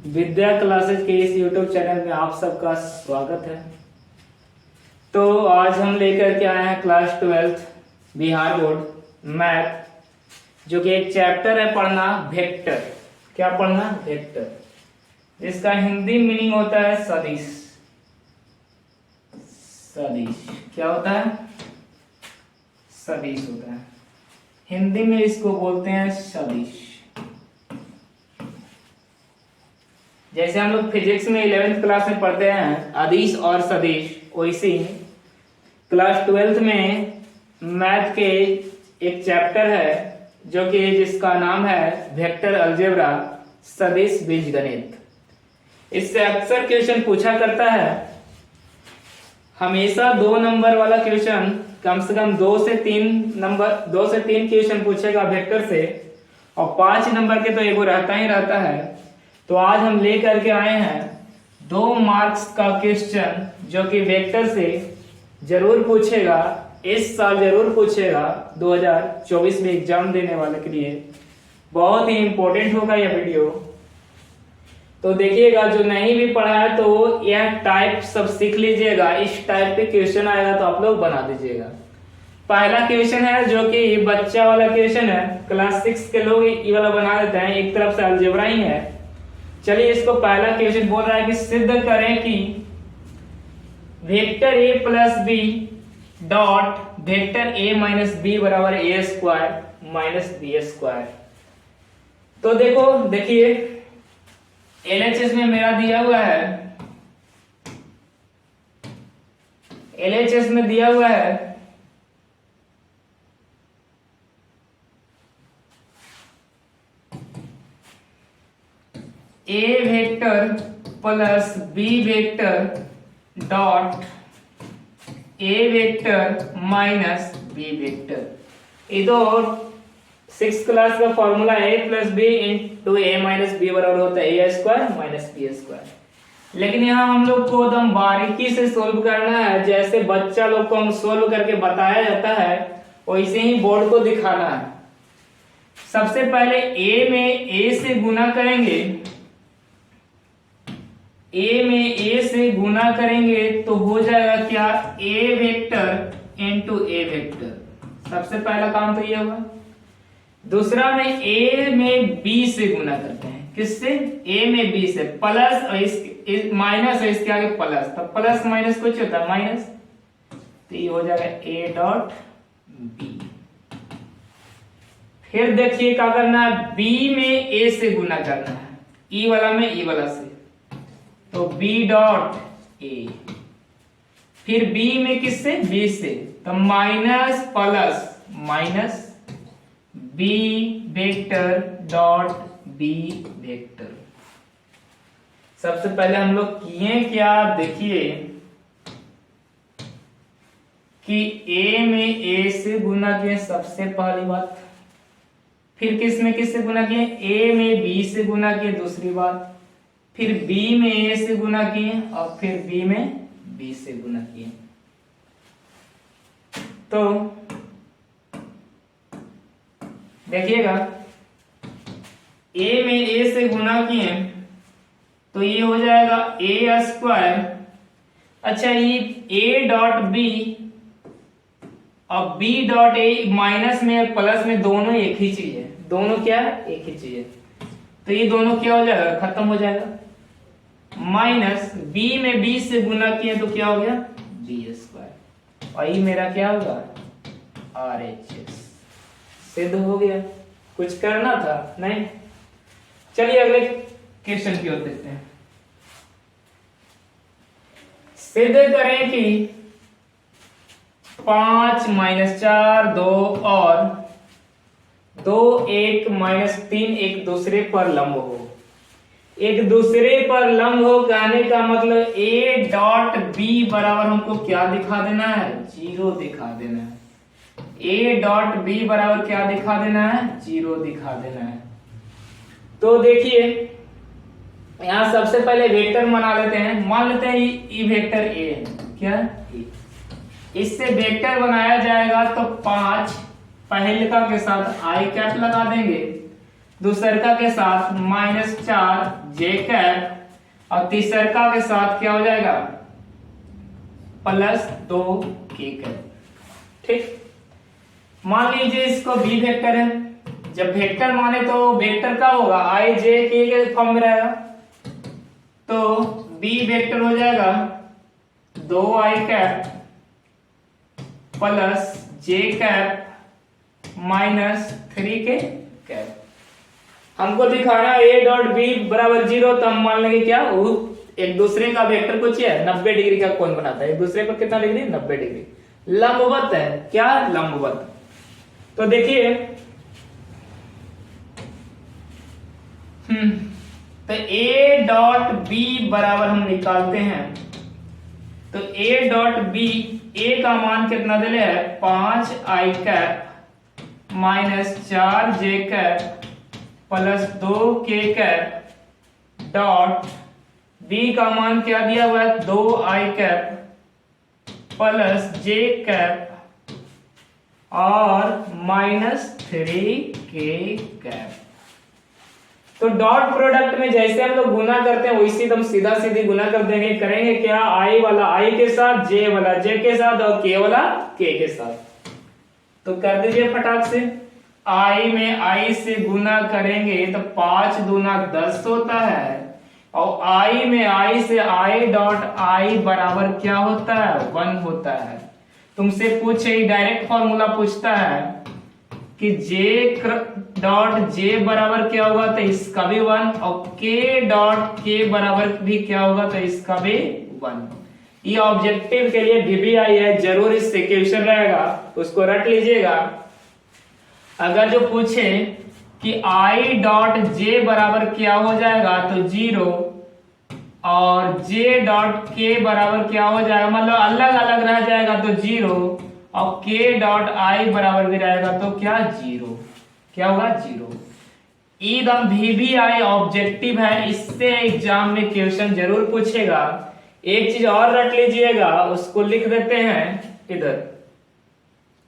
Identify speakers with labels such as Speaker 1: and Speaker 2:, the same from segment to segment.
Speaker 1: विद्या classes के इस YouTube channel में आप सबका स्वागत है। तो आज हम लेकर के आए हैं class 12th Bihar board math, जो कि एक चैप्टर है पढ़ना वेक्टर। क्या पढ़ना? वेक्टर। इसका हिंदी मीनिंग होता है सदिश। सदिश क्या होता है? सदिश होता है। हिंदी में इसको बोलते हैं सदिश। जैसे हम लोग फिजिक्स में 11th क्लास में पढ़ते हैं अदिश और सदिश, वैसे ही क्लास 12th में मैथ के एक चैप्टर है जो कि जिसका नाम है वेक्टर अलजेब्रा, सदिश बीजगणित। इससे अक्सर क्वेश्चन पूछा करता है। हमेशा 2 नंबर वाला क्वेश्चन कम से कम 2 से 3 क्वेश्चन पूछेगा वेक्टर से, और 5 नंबर के तो एगो रहता ही रहता है। तो आज हम लेकर के आए हैं 2 मार्क्स का क्वेश्चन जो कि वेक्टर से जरूर पूछेगा, इस साल जरूर पूछेगा 2024 में एग्जाम देने वाले के लिए। बहुत ही इंपॉर्टेंट होगा यह वीडियो। तो देखिएगा, जो नहीं भी पढ़ा है तो यह टाइप सब सीख लीजिएगा। इस टाइप पे क्वेश्चन आएगा तो आप लोग बना दीजिएगा। पहला क्वेश्चन है जो कि बच्चा वाला क्वेश्चन है, क्लास 6 के लोग ये वाला बना देते हैं, एक तरफ से अलजेब्रा ही है। चलिए, इसको पहला क्वेश्चन बोल रहा है कि सिद्ध करें कि vector a plus B dot vector a minus B बराबर a square minus B square. तो देखिए LHS में मेरा दिया हुआ है, LHS में दिया हुआ है a vector plus b vector dot a vector minus b vector. ये तो 6th क्लास का formula a plus B into a minus B बराबर होता है a square minus B square. लेकिन यहाँ हम लोग को एकदम बारीकी से सोल्व करना है। जैसे बच्चा लोग को हम सोल्व करके बताया जाता है वैसे ही बोर्ड को दिखाना है। सबसे पहले a में a से गुना करेंगे, a में a से गुना करेंगे तो हो जाएगा क्या? a vector into a vector. सबसे पहला काम तो ये होगा। दूसरा में a में b से गुना करते हैं। किससे? a में b से, प्लस और माइनस है इसके आगे प्लस, तो प्लस माइनस कुछ होता है माइनस, तो ये हो जाएगा a डॉट b। फिर देखिए क्या करना है, b में a से गुना करना है, e वाला में e वाला से, तो b डॉट a। फिर b में किससे? b से, तो minus plus minus b vector dot b vector. सबसे पहले हम लोग किए क्या, देखिए कि a में a से गुना किए सबसे पहली बात। फिर किस में किससे गुना किए? a में b से गुना किए दूसरी बात। फिर b में a से गुना किए और फिर b में b से गुना किए। तो देखिएगा, a में a से गुना किए तो ये हो जाएगा a स्क्वायर। अच्छा, ये a डॉट b और b डॉट a, माइनस में प्लस में दोनों एक ही चीज है। दोनों क्या है? एक ही चीज है। तो ये दोनों क्या हो जाएगा? खत्म हो जाएगा। माइनस b में b से गुना किए तो क्या हो गया? b square. और ये मेरा क्या होगा? RHS। सिद्ध हो गया। कुछ करना था? नहीं। चलिए अगले क्वेश्चन की ओर देखते हैं। सिद्ध करें कि 5 माइनस 4 2 और 2 1 माइनस 3 एक दूसरे पर लंब हो। एक दूसरे पर लंब हो कहने का मतलब a डॉट b बराबर हमको क्या दिखा देना है? 0 दिखा देना है। a डॉट b बराबर क्या दिखा देना है? 0 दिखा देना है। तो देखिए, यहां सबसे पहले वेक्टर बना लेते हैं। मान लेते हैं ये वेक्टर a है। क्या? इससे वेक्टर बनाया जाएगा तो 5 पहले का के साथ i कैप लगा देंगे, दूसरका के साथ -4 जे कैप और तीसरका के साथ क्या हो जाएगा +2 के कैप। ठीक, मान लीजिए इसको बी वेक्टर है। जब वेक्टर माने तो वेक्टर का होगा आई जे के फॉर्म में रहेगा, तो बी वेक्टर हो जाएगा 2i कैप प्लस जे कैप -3 के कैप। हमको दिखाना a डॉट बी बराबर 0, तो हम मान लेंगे क्या वो एक दूसरे का वेक्टर कुछ है 90 डिग्री का कौन बनाता है, एक दूसरे पर कितना डिग्री 90 डिग्री लंबवत है। क्या लंबवत। तो देखिए तो a डॉट बी बराबर हम निकालते हैं, तो a डॉट बी a का मान कितना दिले है 5i कैप -4 जे कैप +2 के कैप डॉट b का मान क्या दिया हुआ है 2i कैप प्लस जे कैप और -3 के कैप। तो डॉट प्रोडक्ट में जैसे हम लोग गुना करते हैं वैसे हम सीधा सीधी गुना कर देंगे। करेंगे क्या i वाला i के साथ, j वाला j के साथ और k वाला k के साथ। तो कर दीजिए फटाक से। i में i से गुना करेंगे तो 5 दूना 10 होता है, और i में i से i डॉट i बराबर क्या होता है 1 होता है। तुमसे पूछे डायरेक्ट फॉर्मूला पूछता है कि j डॉट j बराबर क्या होगा, तो इसका भी 1, और k डॉट k बराबर भी क्या होगा, तो इसका भी 1। ये ऑब्जेक्टिव के लिए डीबीआई है, जरूर इससे क्वेश्चन रहेगा, उसको रट लीजिएगा। अगर जो पूछे कि i डॉट j बराबर क्या हो जाएगा तो 0, और j डॉट k बराबर क्या हो जाएगा, मतलब अलग अलग रह जाएगा तो 0, और k डॉट i बराबर भी रहेगा तो क्या 0, क्या होगा 0। एकदम VBI ऑब्जेक्टिव है, इससे एग्जाम में क्वेश्चन जरूर पूछेगा। एक चीज और रट लीजिएगा, उसको लिख देते हैं इधर,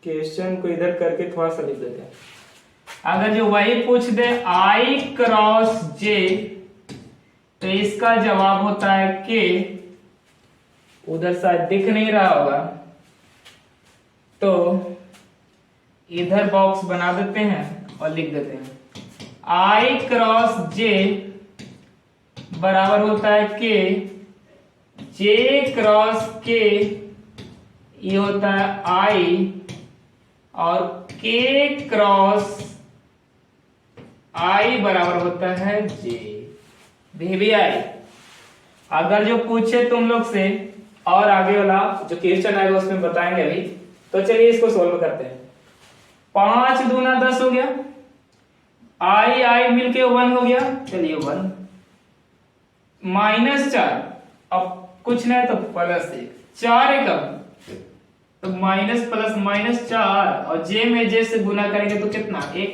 Speaker 1: क्वेश्चन को इधर करके थोड़ा सा लिख देते हैं। अगर जो वही पूछ दे i क्रॉस j, तो इसका जवाब होता है k। उधर शायद दिख नहीं रहा होगा, तो इधर बॉक्स बना देते हैं और लिख देते हैं i क्रॉस j बराबर होता है k, j क्रॉस k ये होता है i, और k क्रॉस i बराबर होता है j। VBI अगर जो पूछे तुम लोग से और आगे वाला जो क्वेश्चन आएगा उसमें बताएंगे अभी। तो चलिए इसको सोल्व करते हैं। 5 दूना 10 हो गया, i मिलके 1 हो गया, चलिए 1 -4, अब कुछ नहीं तो +1, 4 है कम तो माइनस प्लस -4, और j में j से गुना करेंगे तो कितना 1,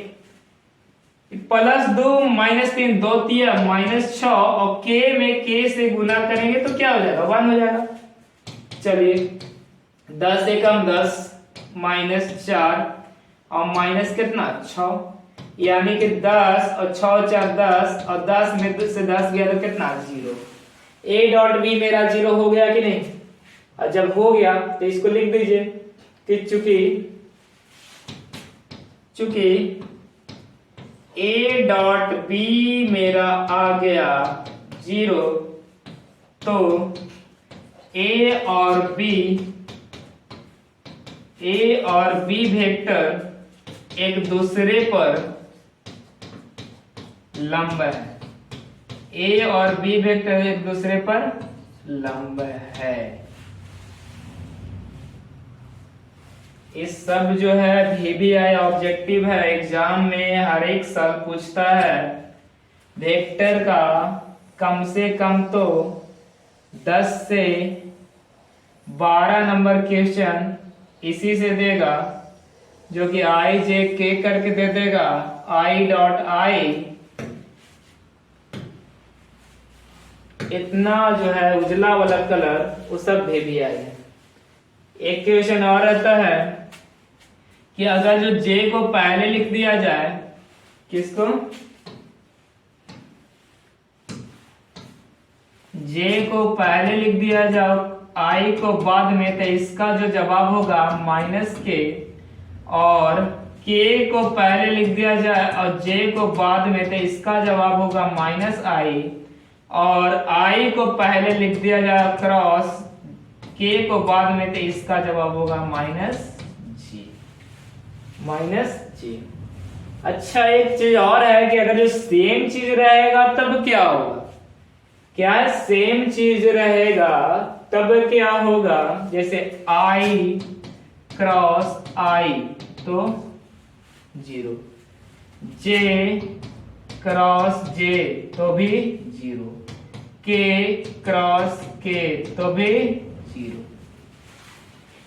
Speaker 1: +2 -3 2 3 -6, और k में k से गुना करेंगे तो क्या हो जाएगा 1 हो जाएगा। चलिए 10 से कम 10 -4 और माइनस कितना 6, यानी कि 10 और 6 4 10, और 10 में से 10 गया तो कितना 0। a डॉट बी मेरा 0 हो गया कि नहीं। और जब हो गया तो इसको लिख दीजिए कि चूंकि a डॉट बी मेरा आ गया 0, तो a और b वेक्टर एक दूसरे पर लंब है। a और b वेक्टर एक दूसरे पर लंब है। इस सब जो है VBI ऑब्जेक्टिव है, एग्जाम में हर एक साल पूछता है। वेक्टर का कम से कम तो 10 से 12 नंबर क्वेश्चन इसी से देगा, जो कि i j k करके दे देगा। i डॉट i इतना जो है उजला वाला कलर वो सब VBI है। एक क्वेश्चन और रहता है कि अगर जो j को पहले लिख दिया जाए, किसको जे को पहले लिख दिया जाओ, आई को बाद में, तो इसका जो जवाब होगा माइनस के, और के को पहले लिख दिया जाए और जे को बाद में, तो इसका जवाब होगा माइनस आई, और आई को पहले लिख दिया जाए क्रॉस के को बाद में, तो इसका जवाब होगा माइनस जी, माइनस जी। अच्छा, एक चीज और है कि अगर जो सेम चीज रहेगा तब क्या होगा, क्या सेम चीज रहेगा तब क्या होगा, जैसे आई क्रॉस आई तो 0, जे क्रॉस जे तो भी 0, के क्रॉस के तो भी 0।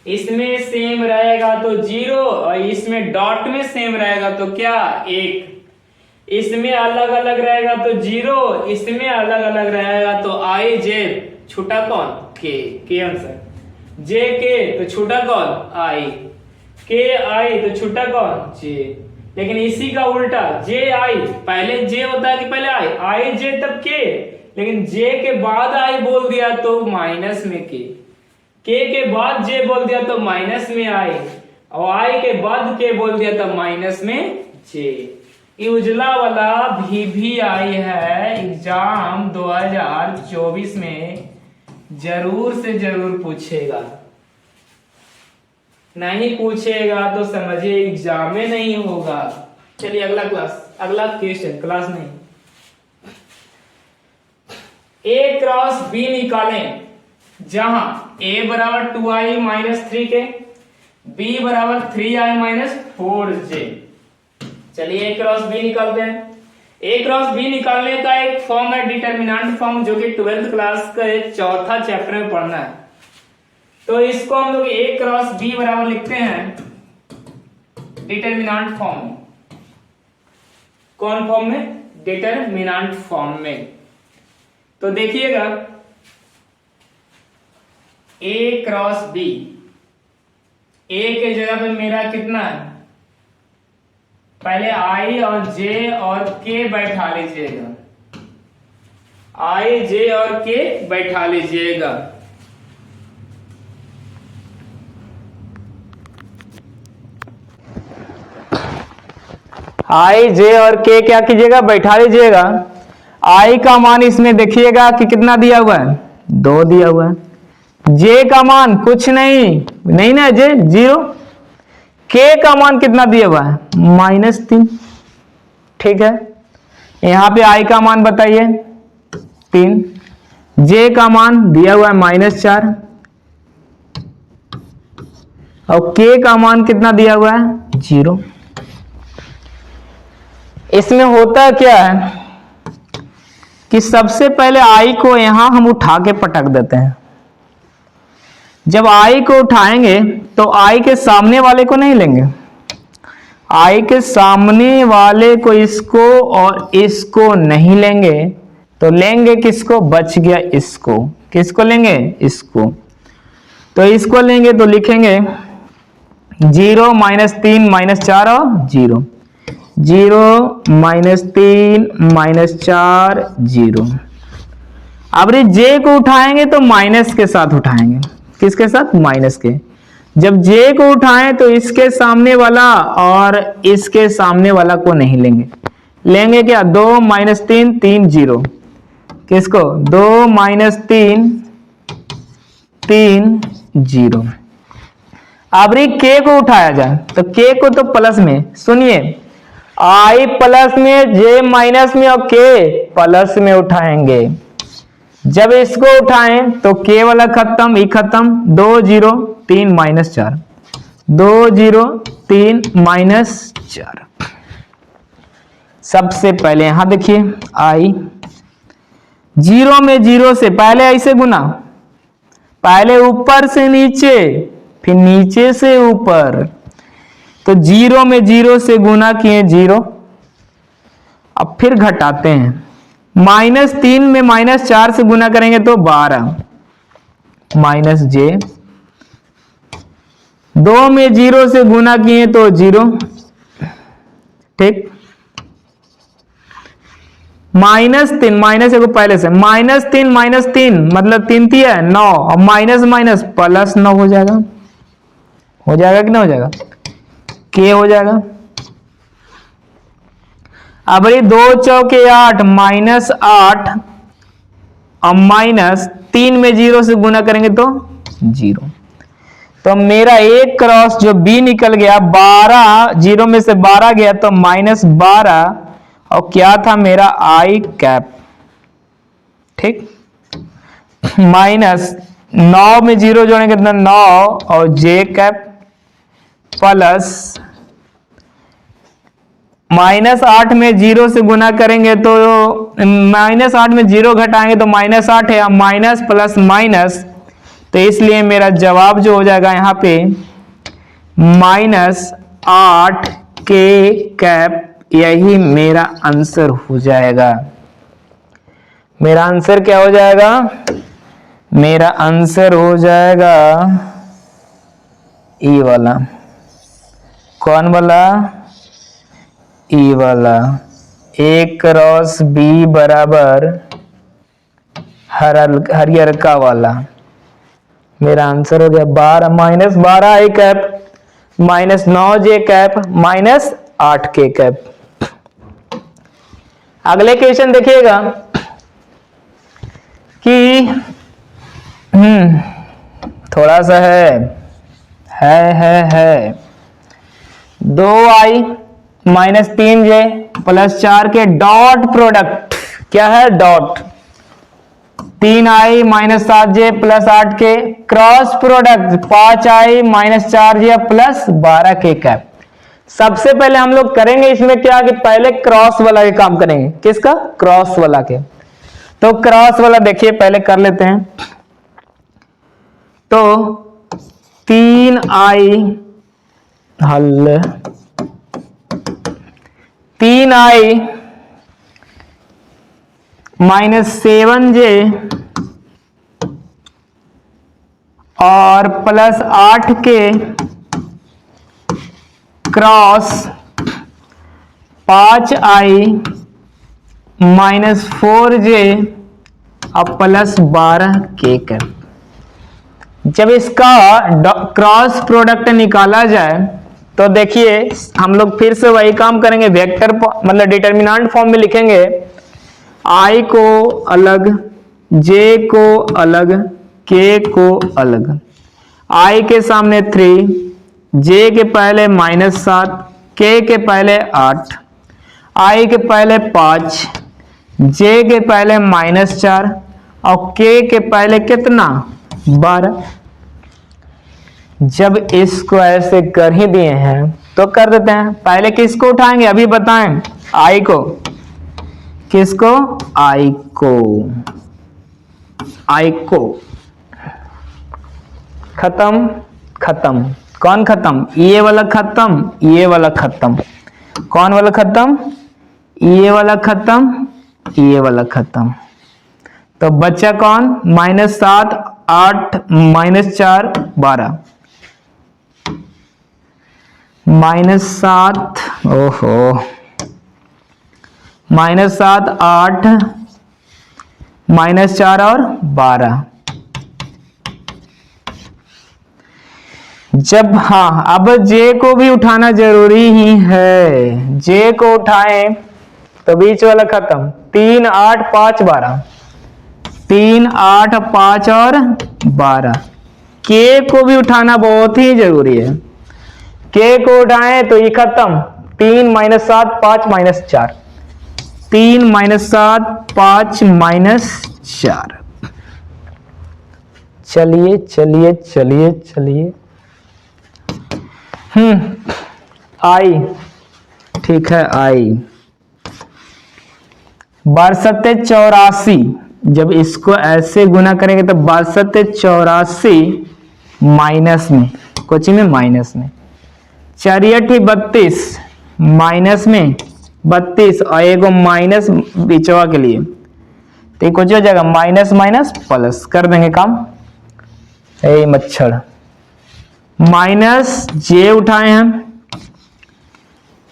Speaker 1: इसमें सेम रहेगा तो 0, और इसमें डॉट में सेम रहेगा तो क्या 1। इसमें अलग अलग रहेगा तो 0, इसमें अलग अलग रहेगा तो आई जे, छोटा कौन के आंसर, जे के तो छोटा कौन आई, के आई तो छोटा कौन जे। लेकिन इसी का उल्टा, जे आई, पहले जे होता है कि पहले आई जे तब के, लेकिन जे के बाद आई बोल दिया तो माइनस में के बाद जे बोल दिया तो माइनस में आई, और आई के बाद के बोल दिया तो माइनस में जे। ये उजला वाला भी आई है, एग्जाम 2024 में जरूर से जरूर पूछेगा, नहीं पूछेगा तो समझिए एग्जाम में नहीं होगा। चलिए अगला क्वेश्चन, क्लास नहीं, ए क्रॉस बी निकालें जहां a बराबर 2i माइनस 3 के, b बराबर 3i माइनस 4j। चलिए ए क्रॉस बी निकालते हैं। ए क्रॉस बी निकालने का एक फॉर्म है डिटर्मिनेंट फॉर्म, जो कि 12th क्लास का एक चौथा चैप्टर में पढ़ना है। तो इसको हम लोग ए क्रॉस बी बराबर लिखते हैं डिटर्मिनेंट फॉर्म में। कौन फॉर्म में? डिटर्मिनेंट फॉर्म में। तो देखिएगा ए क्रॉस बी, ए के जगह पे मेरा कितना है, पहले आई और जे और के बैठा लीजिएगा, आई जे और के बैठा लीजिएगा। आई जे और के क्या कीजिएगा, बैठा लीजिएगा। आई का मान इसमें देखिएगा कि कितना दिया हुआ है, 2 दिया हुआ है। जे का मान कुछ नहीं ना, जे 0। के का मान कितना दिया हुआ है, -3। ठीक है, यहां पे आई का मान बताइए 3, जे का मान दिया हुआ है -4, और के का मान कितना दिया हुआ है 0। इसमें होता क्या है कि सबसे पहले आई को यहां हम उठा के पटक देते हैं। जब आई को उठाएंगे तो आई के सामने वाले को नहीं लेंगे, आई के सामने वाले को, इसको और इसको नहीं लेंगे, तो लेंगे किसको, बच गया इसको। किसको लेंगे, इसको। तो इसको लेंगे तो लिखेंगे 0 -3 -4 और 0, 0 -3 -4 0। अब जे को उठाएंगे तो माइनस के साथ उठाएंगे, किसके साथ, माइनस के। जब जे को उठाएं तो इसके सामने वाला और इसके सामने वाला को नहीं लेंगे, लेंगे क्या, 2 -3 3 0। किसको, 2 -3 3 0। अब के को उठाया जाए तो के को तो प्लस में, सुनिए, आई प्लस में, जे माइनस में और के प्लस में उठाएंगे। जब इसको उठाएं तो के वाला खत्म, ई खत्म, 2 0 3 -4, 2 0 3 -4। सबसे पहले यहां देखिए आई 0 में 0 से पहले ऐसे गुना, पहले ऊपर से नीचे फिर नीचे से ऊपर, तो 0 में 0 से गुना किए 0, अब फिर घटाते हैं, -3 में -4 से गुना करेंगे तो 12 -j, 2 में 0 से गुना किए तो 0, ठीक, -3 माइनस को पहले से -3 मतलब 3 3 है 9 और माइनस माइनस प्लस 9 हो जाएगा कि ना हो जाएगा के हो जाएगा। अब ये 2 चौके 8 -8 और -3 में 0 से गुना करेंगे तो 0। तो मेरा एक क्रॉस जो बी निकल गया 12, 0 में से 12 गया तो -12 और क्या था मेरा आई कैप, ठीक। -9 में 0 जोड़ेंगे कितना 9 और जे कैप प्लस -8 में 0 से गुना करेंगे तो -8 में 0 घटाएंगे तो -8 है, माइनस प्लस माइनस, तो इसलिए मेरा जवाब जो हो जाएगा यहाँ पे -8 के कैप, यही मेरा आंसर हो जाएगा। मेरा आंसर क्या हो जाएगा? मेरा आंसर हो जाएगा ई वाला। कौन वाला? ई वाला। ए क्रॉस बी बराबर हरियर का वाला। मेरा आंसर हो गया 12 -12 आई कैप -9 जे कैप -8 के कैप। अगले क्वेश्चन देखिएगा कि थोड़ा सा है 2i -3j +4 के डॉट प्रोडक्ट क्या है? डॉट 3i -7j +8 के क्रॉस प्रोडक्ट 5i -4j +12 के कैप। सबसे पहले हम लोग करेंगे इसमें क्या कि पहले क्रॉस वाला के काम करेंगे। किसका? क्रॉस वाला के। तो क्रॉस वाला देखिए पहले कर लेते हैं। तो 3i हल 3i -7j और +8 के क्रॉस 5i -4j और +12 के कैप। जब इसका क्रॉस प्रोडक्ट निकाला जाए तो देखिए हम लोग फिर से वही काम करेंगे, वेक्टर मतलब डिटर्मिनेंट फॉर्म में लिखेंगे। i को अलग, j को अलग, k को अलग। i के सामने 3, j के पहले -7, k के पहले 8, i के पहले 5, j के पहले -4 और k के पहले कितना? 12। जब इसको ऐसे कर ही दिए हैं तो कर देते हैं। पहले किसको उठाएंगे अभी बताएं? i को। किसको? i को। खत्म। कौन खत्म? ये वाला खत्म, ये वाला खत्म। कौन वाला खत्म? ये वाला खत्म, ये वाला खत्म। तो बच्चा कौन? -7 8 -4 12 -7 ओहो -7 8 -4 और 12। जब अब j को भी उठाना जरूरी ही है। j को उठाएं तो बीच वाला खत्म। 3 8 5 12 3 8 5 और 12। k को भी उठाना बहुत ही जरूरी है। k को उठाएं तो ये खत्म। 3 -7 5 -4 3 -7 5 -4। चलिए आई ठीक है। आई 62 84। जब इसको ऐसे गुना करेंगे तो 62 84 माइनस में, कोचिंग में माइनस में 4 32 माइनस में 32 और एक माइनस बिचवा के लिए, तो कुछ हो जाएगा माइनस माइनस प्लस कर देंगे काम। ए मच्छर माइनस जे उठाए हैं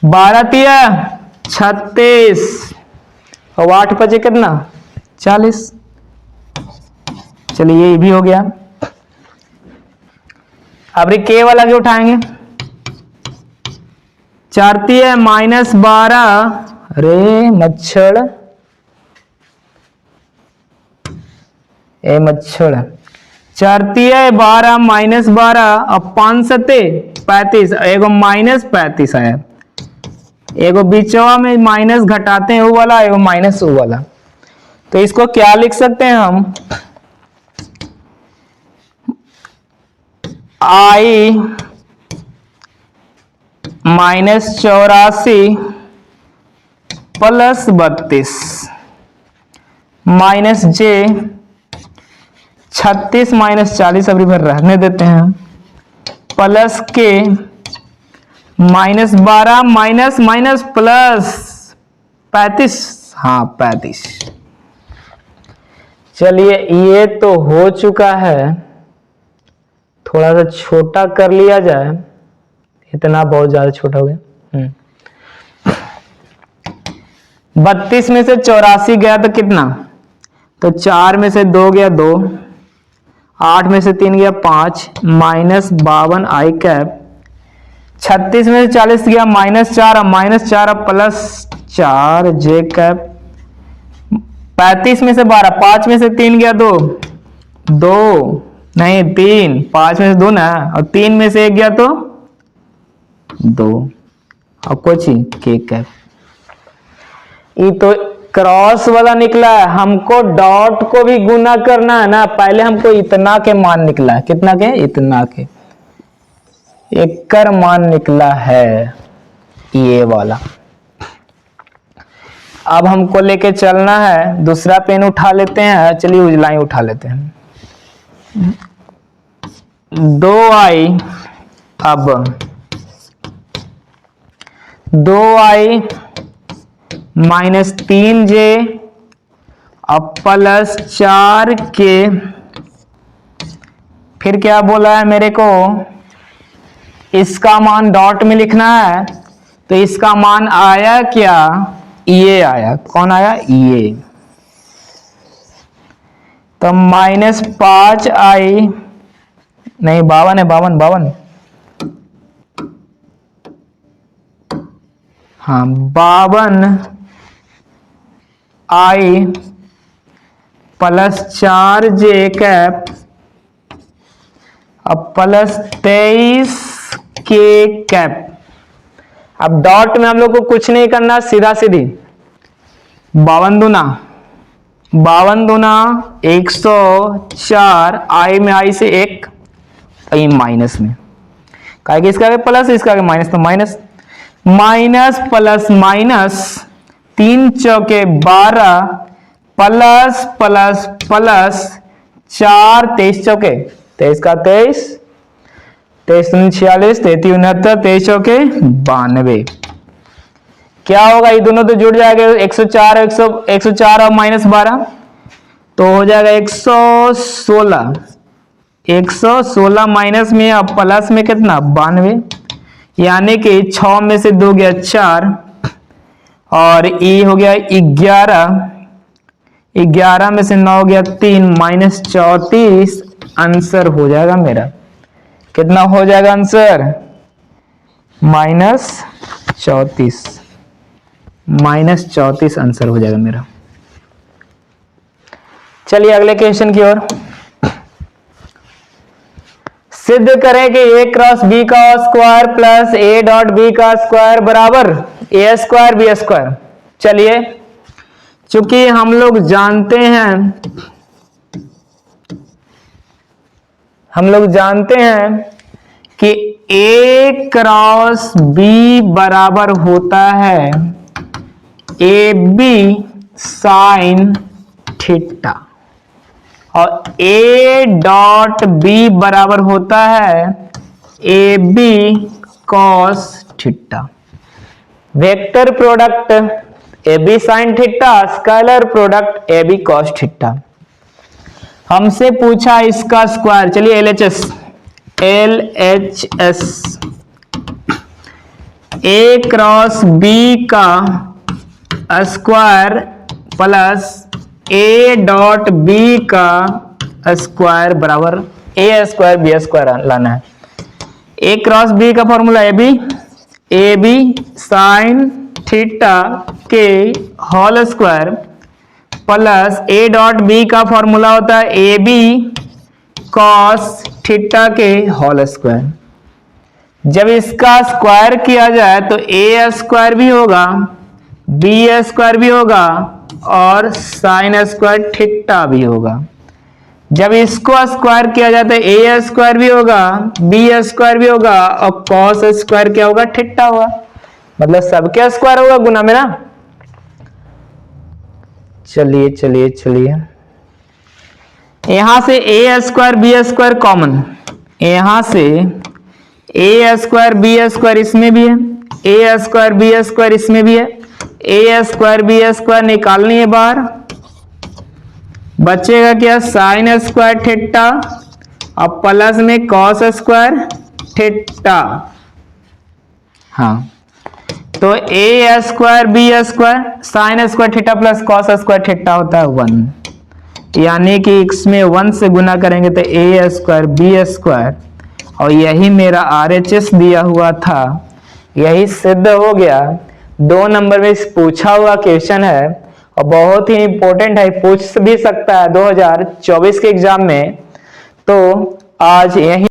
Speaker 1: 12 36 और 8 बचे कितना 40। चलिए ये भी हो गया। अब के वाला के उठाएंगे, 4 है -12, अरे मच्छर ए मच्छर, 4 है 12 -12 और 5 सते 35, एगो -35 आया, एगो बीचवा में माइनस घटाते हैं वो वाला, एगो माइनस वो वाला। तो इसको क्या लिख सकते हैं हम, I -84 + 32 -J 36 -40 अभी भर रहने देते हैं, प्लस के -12 माइनस प्लस 35, हाँ 35। चलिए ये तो हो चुका है, थोड़ा सा छोटा कर लिया जाए, इतना बहुत ज्यादा छोटा हो गया। 32 में से 84 गया तो कितना, तो 4 में से 2 गया 2, 8 में से 3 गया 5 -52 I कैप, 36 में से 40 गया -4 प्लस 4 J कैप, 35 में से 12, 5 में से 3 गया 2 नहीं 3, 5 में से 2 ना, और 3 में से 1 गया तो 2, और कुछ ही के कैप। ये तो क्रॉस वाला निकला है, हमको डॉट को भी गुना करना है ना, पहले हमको इतना के मान निकला है, कितना के, इतना के, एक मान निकला है ये वाला। अब हमको लेके चलना है, दूसरा पेन उठा लेते हैं, चलिए उजला ही उठा लेते हैं। 2i, अब 2i -3j अब प्लस 4k, फिर क्या बोला है मेरे को, इसका मान डॉट में लिखना है, तो इसका मान आया क्या, ये आया, कौन आया, ये, तो -5i, नहीं 52 है, 52, हाँ 52i प्लस 4j कैप अब प्लस 23k कैप। अब डॉट में हम लोग को कुछ नहीं करना, सीधा सीधी 52 दूना 104, आई में आई से 1, आई माइनस में, क्या इसका आगे प्लस, इसका आगे माइनस, तो माइनस प्लस माइनस 3 चौके 12 प्लस प्लस प्लस 4 23 चौके 23 का 23, 23 46, 33 69, 23 चौके 92। क्या होगा, ये दोनों तो जुड़ जाएगा, 104 और -12 तो हो जाएगा 116, 116 माइनस में अब प्लस में कितना 92, यानी कि 6 में से 2 गया 4 और ई हो गया 11, 11 में से 9 गया 3 -34, आंसर हो जाएगा मेरा, कितना हो जाएगा आंसर, -34 आंसर हो जाएगा मेरा। चलिए अगले क्वेश्चन की ओर। सिद्ध करें कि a क्रॉस b का square plus a dot b का स्क्वायर बराबर a स्क्वायर b स्क्वायर। चलिए चूंकि हम लोग जानते हैं कि a क्रॉस b बराबर होता है ab साइन थीटा और a डॉट b बराबर होता है ab cos theta. Vector product ab sine theta, scalar product ab cos theta. हमसे पूछा इसका स्क्वायर, चलिए LHS a क्रॉस b का square plus A dot B का स्क्वायर बराबर ए स्क्वायर बी स्क्वायर लाना है। ए क्रॉस बी का formula A B sine theta के whole square plus A dot B का फॉर्मूला होता है ए बी कॉस थीटा के होल स्क्वायर। जब इसका स्क्वायर किया जाए तो ए स्क्वायर भी होगा, बी स्क्वायर भी होगा और साइन स्क्वायर थीटा भी होगा। जब इसको स्क्वायर किया जाए तो ए स्क्वायर भी होगा, बी स्क्वायर भी होगा और कॉस स्क्वायर क्या होगा, थीटा होगा। मतलब सबके स्क्वायर होगा गुना में ना। चलिए चलिए चलिए, यहां से ए स्क्वायर बी स्क्वायर कॉमन, यहां से ए स्क्वायर बी स्क्वायर इसमें भी है, ए स्क्वायर बी स्क्वायर इसमें भी है, ए स्क्वायर बी स्क्वायर निकालनी है बाहर, बचेगा क्या, साइन स्क्वायर थीटा और प्लस में कॉस स्क्वायर थीटा। हाँ, तो A square B square sine square theta plus cos square theta होता है 1, यानी कि इसमें 1 से गुना करेंगे तो ए स्क्वायर बी स्क्वायर, और यही मेरा RHS दिया हुआ था, यही सिद्ध हो गया। 2 नंबर में पूछा हुआ क्वेश्चन है और बहुत ही इंपॉर्टेंट है, पूछ भी सकता है 2024 के एग्जाम में। तो आज यही